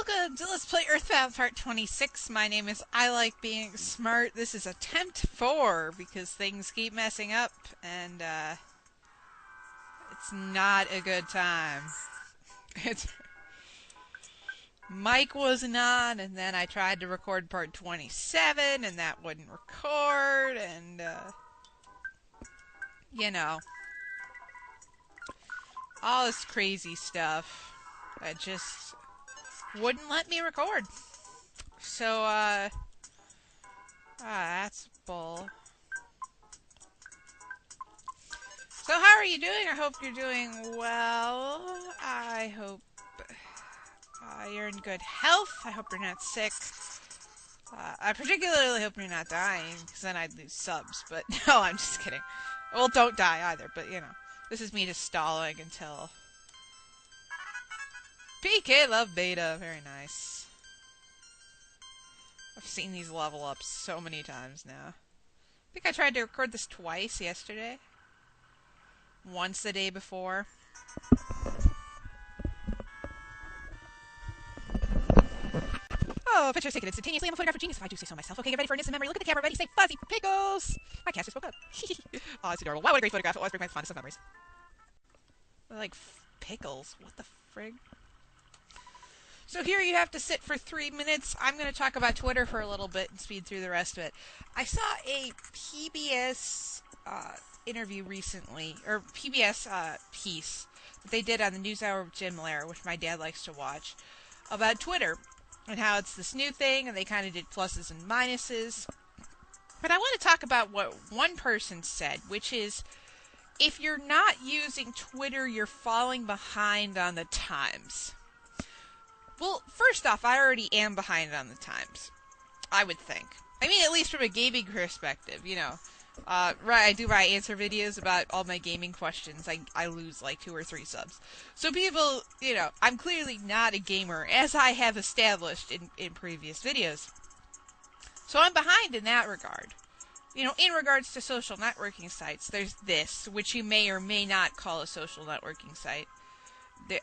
Welcome to Let's Play Earthbound Part 26. My name is ilikebeingsmart. This is attempt 4 because things keep messing up and it's not a good time. Mic wasn't on, and then I tried to record part 27 and that wouldn't record, and you know, all this crazy stuff that just wouldn't let me record. So, that's bull. So how are you doing? I hope you're doing well. I hope you're in good health. I hope you're not sick. I particularly hope you're not dying, because then I'd lose subs, but no, I'm just kidding. Well, don't die either, but you know, this is me just stalling until... PK Love Beta, very nice. I've seen these level ups so many times now. I think I tried to record this twice yesterday. Once the day before. Oh, picture's taken instantaneously. I'm a photographer genius if I do say so myself. Okay, get ready for an instant memory. Look at the camera, ready, say fuzzy for pickles! My cat just woke up. Oh, it's adorable. Wow, what a great photograph. It always brings my fondest of memories. Like, pickles? What the frig? So here you have to sit for 3 minutes. I'm going to talk about Twitter for a little bit and speed through the rest of it. I saw a PBS interview recently, or PBS piece that they did on the NewsHour with Jim Lair, which my dad likes to watch, about Twitter and how it's this new thing, and they kind of did pluses and minuses. But I want to talk about what one person said, which is, if you're not using Twitter, you're falling behind on the times. Well, first off, I already am behind on the times, I would think. I mean, at least from a gaming perspective, you know. I do my answer videos about all my gaming questions. I lose like 2 or 3 subs. So people, you know, I'm clearly not a gamer, as I have established in previous videos. So I'm behind in that regard. You know, in regards to social networking sites, there's this, which you may or may not call a social networking site.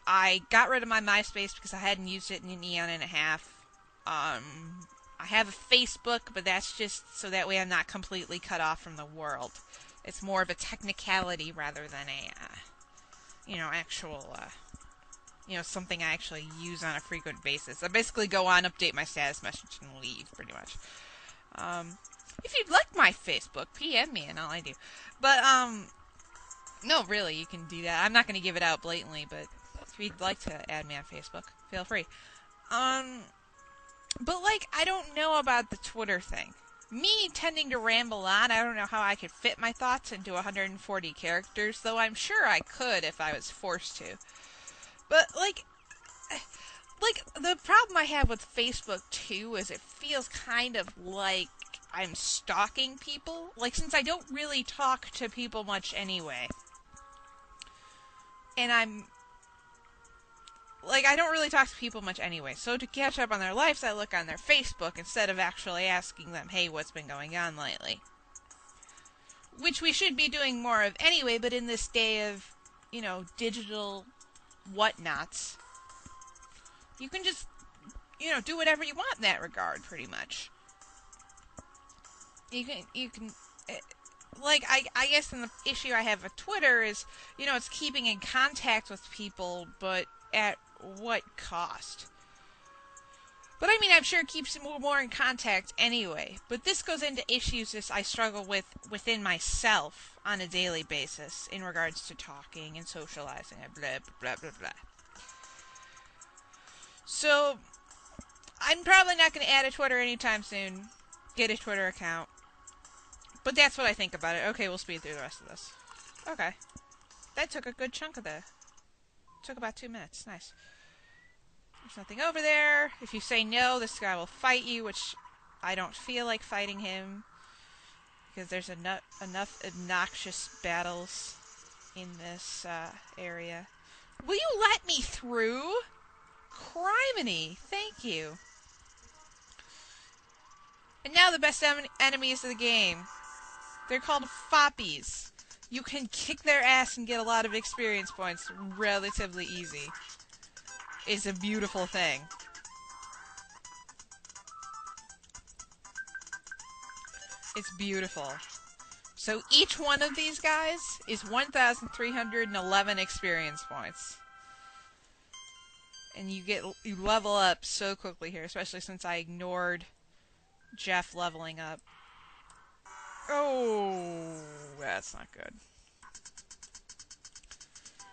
I got rid of my MySpace because I hadn't used it in an eon and a half. I have a Facebook, but that's just so that way I'm not completely cut off from the world. It's more of a technicality rather than a, you know, actual, you know, something I actually use on a frequent basis. I basically go on, update my status message, and leave, pretty much. If you'd like my Facebook, PM me and all I do. But, no, really, you can do that. I'm not going to give it out blatantly, but if you'd like to add me on Facebook, feel free. But, like, I don't know about the Twitter thing. Me tending to ramble on, I don't know how I could fit my thoughts into 140 characters, though I'm sure I could if I was forced to. But, like, the problem I have with Facebook, too, is it feels kind of like I'm stalking people. Like, since I don't really talk to people much anyway. And I don't really talk to people much anyway, so to catch up on their lives, I look on their Facebook instead of actually asking them, hey, what's been going on lately? Which we should be doing more of anyway, but in this day of, you know, digital whatnots, you can just, you know, do whatever you want in that regard, pretty much. You can... Like, I guess the issue I have with Twitter is, you know, it's keeping in contact with people, but at what cost? But I mean, I'm sure it keeps more in contact anyway. But this goes into issues I struggle with within myself on a daily basis in regards to talking and socializing and blah, blah, blah, blah. So, I'm probably not going to add a Twitter anytime soon. Get a Twitter account. But that's what I think about it. Okay, we'll speed through the rest of this. Okay. That took a good chunk of the... Took about 2 minutes. Nice. There's nothing over there. If you say no, this guy will fight you, which I don't feel like fighting him. Because there's enough obnoxious battles in this area. Will you let me through? Criminy. Thank you. And now the best enemies of the game. They're called Foppies. You can kick their ass and get a lot of experience points relatively easy. It's a beautiful thing. It's beautiful. So each one of these guys is 1,311 experience points. And you level up so quickly here, especially since I ignored Jeff leveling up. Oh, that's not good.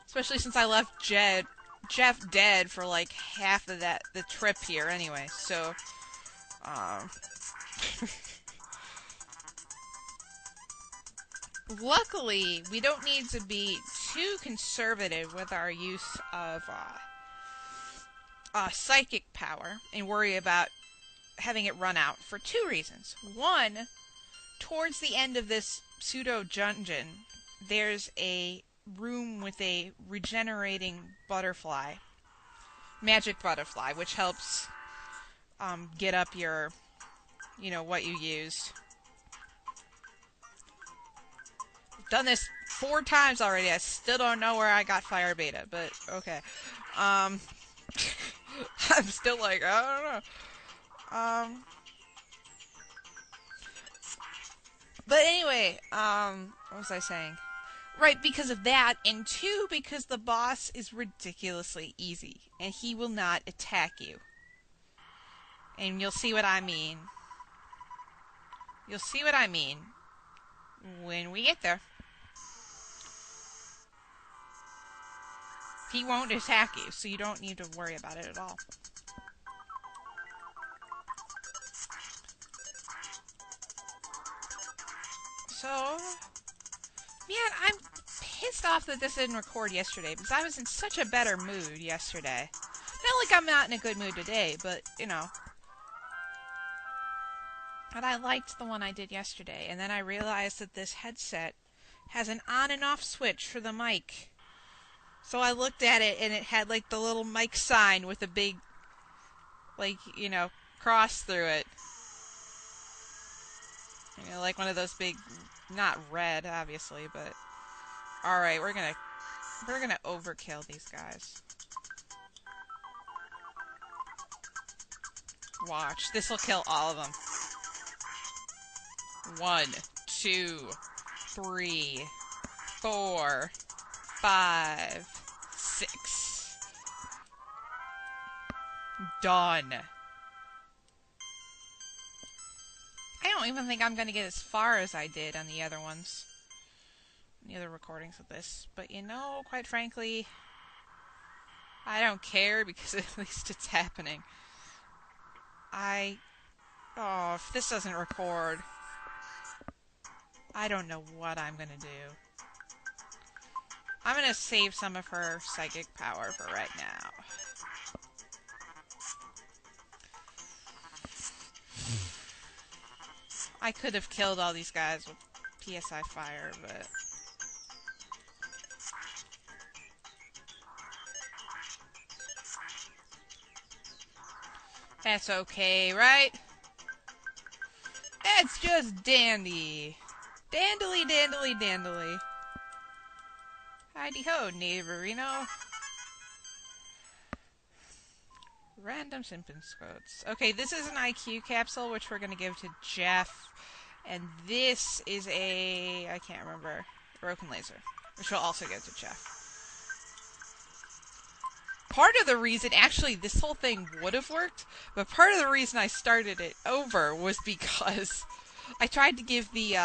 Especially since I left Jeff dead for like half of the trip here anyway, so luckily we don't need to be too conservative with our use of psychic power and worry about having it run out for two reasons. One, towards the end of this pseudo dungeon, there's a room with a regenerating butterfly, magic butterfly, which helps get up your, what you used. I've done this 4 times already. I still don't know where I got fire beta, but okay. I'm still like, I don't know. But anyway, what was I saying? Right, because of that, and 2, because the boss is ridiculously easy, and he will not attack you. And you'll see what I mean. You'll see what I mean when we get there. He won't attack you, so you don't need to worry about it at all. So, man, I'm pissed off that this didn't record yesterday, because I was in such a better mood yesterday. Not like I'm not in a good mood today, but, But I liked the one I did yesterday, and then I realized that this headset has an on and off switch for the mic. So I looked at it, and it had, like, the little mic sign with a big, like, cross through it. Like one of those big, not red, obviously, but... Alright, we're gonna overkill these guys. Watch. This'll kill all of them. 1, 2, 3, 4, 5, 6. Done. I don't even think I'm gonna get as far as I did on the other ones. The other recordings of this. But quite frankly, I don't care because at least it's happening. If this doesn't record, I don't know what I'm gonna do. I'm gonna save some of her psychic power for right now. I could have killed all these guys with PSI fire, but... That's okay, right? That's just dandy. Dandily, dandily, dandily. Heidi-ho, neighborino. Random symptoms quotes. Okay, this is an IQ capsule, which we're going to give to Jeff. And this is I can't remember, broken laser, which we'll also give to Jeff. Part of the reason, actually, this whole thing would have worked, but part of the reason I started it over was because I tried to give the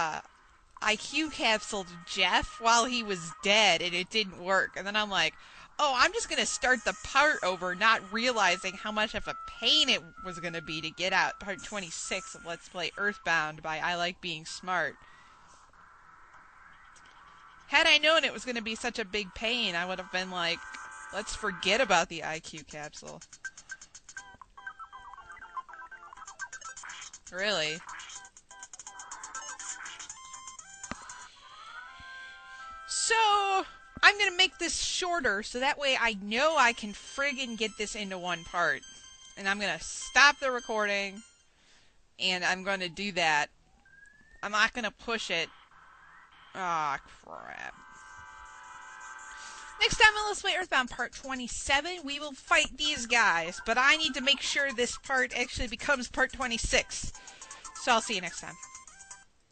IQ capsule to Jeff while he was dead, and it didn't work. And then I'm like, oh, I'm just going to start the part over, not realizing how much of a pain it was going to be to get out part 26 of Let's Play Earthbound by ilikebeingsmart. Had I known it was going to be such a big pain, I would have been like, let's forget about the IQ capsule. Really? So, I'm going to make this shorter so that way I know I can friggin' get this into one part. And I'm going to stop the recording, and I'm going to do that. I'm not going to push it. Ah, crap. Next time on Let's Play Earthbound Part 27, we will fight these guys, but I need to make sure this part actually becomes Part 26. So I'll see you next time.